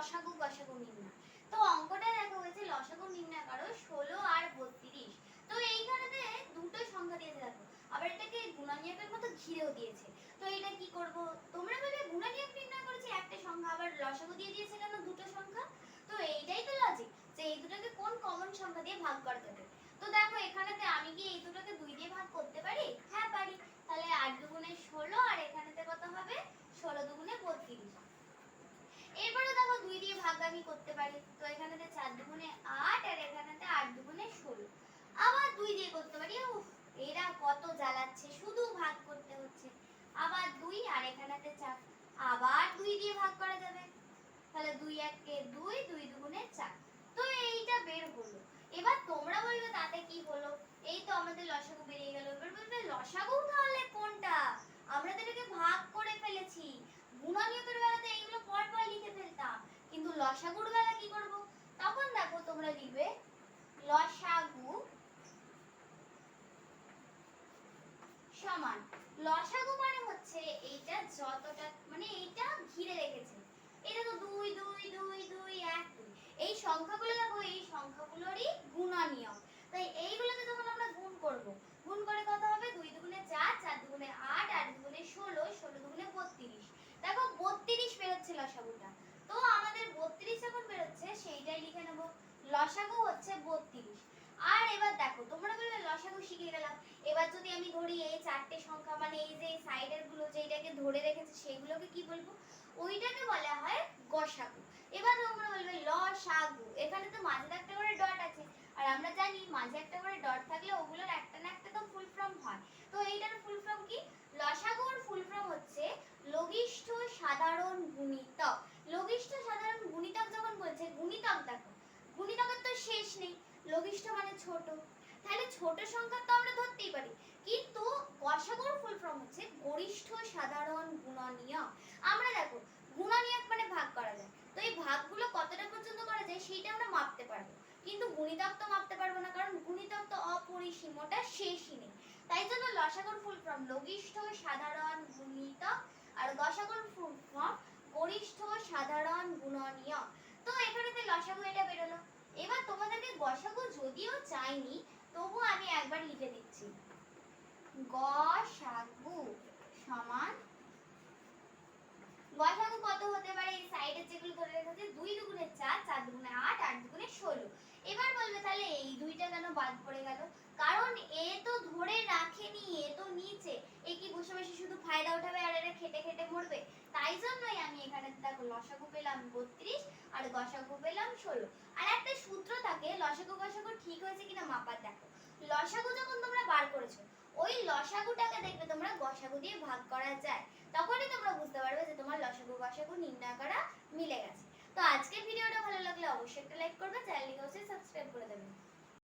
লসাগু গসাগু নির্ণয়। তো অঙ্কটা দেখা হয়েছে লসাগু নির্ণয় করো 16 আর 32। তো এইখানেতে দুটো সংখ্যা দিয়েছে দেখো, আবার এটাকে গুণনীয়কের মতো ঘিরেও দিয়েছে। তো এটা কি করব? তোমরা বলবে গুণনীয়ক নির্ণয় করেছি একটা সংখ্যা, আবার লসাগু দিয়ে দিয়েছে কেন দুটো সংখ্যা? তো এইটাই তো লজিক যে এই দুটোকে কোন কমন সংখ্যা দিয়ে ভাগ করা যাবে। তো দেখো এখানেতে আমি কি এই দুটোকে 2 দিয়ে ভাগ করতে পারি? হ্যাঁ পারি। তাহলে 8 দুগুণে 16 আর এখানেতে কত হবে? 16 দুগুণে 32। এরপরে দেখো 2 দিয়ে ভাগ আমি করতে পারি। তো এখানেতে 4 দুগুণে 8 আর এখানেতে 8 দুগুণে 16। আবার 2 দিয়ে করতে পারি। উফ, এরা কত জ্বালাচ্ছে, শুধু ভাগ করতে হচ্ছে। আবার 2 আর এখানেতে 4। আবার 2 দিয়ে ভাগ করা যাবে। তাহলে 2 একে 2, 2 দুগুণে 4। তো এইটা বের হলো। এবার তোমরা বলবে তাতে কি হলো? এই তো আমাদের লসাগু বেরিয়ে গেল। এবার বলবে লসাগু তাহলে কোনটা? আমরা তো এটাকে ভাগ করে ফেলেছি। গুণনীয়কের বেলাতে এইগুলো পর পর লিখে ফেলতাম, কিন্তু লসাগুর বেলা কি করব? তখন দেখো তোমরা লিখবে লসাগু সমান, লসাগু মানে হচ্ছে এইটা যতটা মানে এইটা ঘিরে রেখেছে। এটা তো 2 2 2 2 1 2। এই সংখ্যাগুলো দেখো, এই সংখ্যাগুলোরই গুণনীয়ক। তাই এইগুলোকে যখন আমরা গুণ করব, গুণ করে কত হবে? 2 দুগুণে 4, 4 দুগুণে 8, 8 দুগুণে 16, 16 দুগুণে 32। দেখো 32 বের হচ্ছে লসাগুটা। তো আমাদের 32 যখন বের হচ্ছে সেইটাই লিখে নেব। লসাগু হচ্ছে 32। আর এবার দেখো তোমরা বলবে লসাগু শিখে গেলাম। এবার যদি আমি ধরি এই চারটে সংখ্যা মানে এই যে সাইডের গুলো যেটাকে ধরে রেখেছে সেগুলোকে কি বলবো? ওইটাকে বলা হয় গসাগু। এবার তোমরা বলবে লসাগু, এখানে তো মাঝে একটা করে ডট আছে, আর আমরা জানি মাঝে একটা করে ডট থাকলে ওগুলোর একটা না একটা তো ফুল ফর্ম হয়। তো এইটার ফুল ফর্ম কি? লসাগুর ফুল ফর্ম হচ্ছে লঘিষ্ঠ সাধারণ গুণিতক। লঘিষ্ঠ সাধারণ গুণিতক যখন বলছে, গুণিতক দেখো গুণিতকের তো শেষ নেই, লঘিষ্ঠ মানে ছোট, তাহলে ছোট সংখ্যা তো আমরা ধরতেই পারি। কিন্তু গসাগুর ফুল ফর্ম হচ্ছে গরিষ্ঠ সাধারণ গুণনীয়ক। আমরা দেখো গুণনীয়ক মানে ভাগ করা যায়, তো এই ভাগগুলো কতটা পর্যন্ত করা যায় সেইটা আমরা মাপতে পারবো, কিন্তু গুণিতক তো মাপতে পারবো না, কারণ গুণিতক তো অপরিসীম, ওটা শেষই নেই। তাই জন্য লসাগুর ফুল ফর্ম লঘিষ্ঠ সাধারণ গুণিতক, আর গসাগুর ফুল ফর্ম গরিষ্ঠ সাধারণ গুণনীয়ক। তো এখানেতে লসাগু এটা বেরোলো। এবার তোমাদেরকে গসাগু যদিও চাইনি, তবু আমি একবার লিখে দিচ্ছি। গসাগু সমান, গসাগু কত হতে পারে? এই সাইডে যেগুলো ধরে রেখেছে 2 দুগুণে 4, 4 দুগুণে 8, 8 দুগুণে 16। এবার বলবে তাহলে এই দুইটা কেন বাদ পড়ে গেল? কারণ এ তো ধরে রাখেনি, এ তো নিচে। এ কি বসে বসে শুধু ফায়দা উঠাবে আর এরা খেটে খেটে মরবে? তাই জন্যই আমি এখানে দেখো লসাগু পেলাম 32 আর গসাগু পেলাম 16। আর একটা সূত্র থাকে লসাগু গসাগু ঠিক হয়েছে কিনা মাপার। দেখো লসাগু যখন তোমরা বার করেছো, ওই লসাগুটাকে দেখবে তোমরা গসাগু দিয়ে ভাগ করা যায়, তখনই তোমরা বুঝতে পারবে যে তোমার লসাগু গসাগু নির্ণয় করা মিলে গেছে। তো আজকের ভিডিওটা ভালো লাগলে অবশ্যই একটা লাইক করবে, চ্যানেলটিকে অবশ্যই সাবস্ক্রাইব করে দেবে।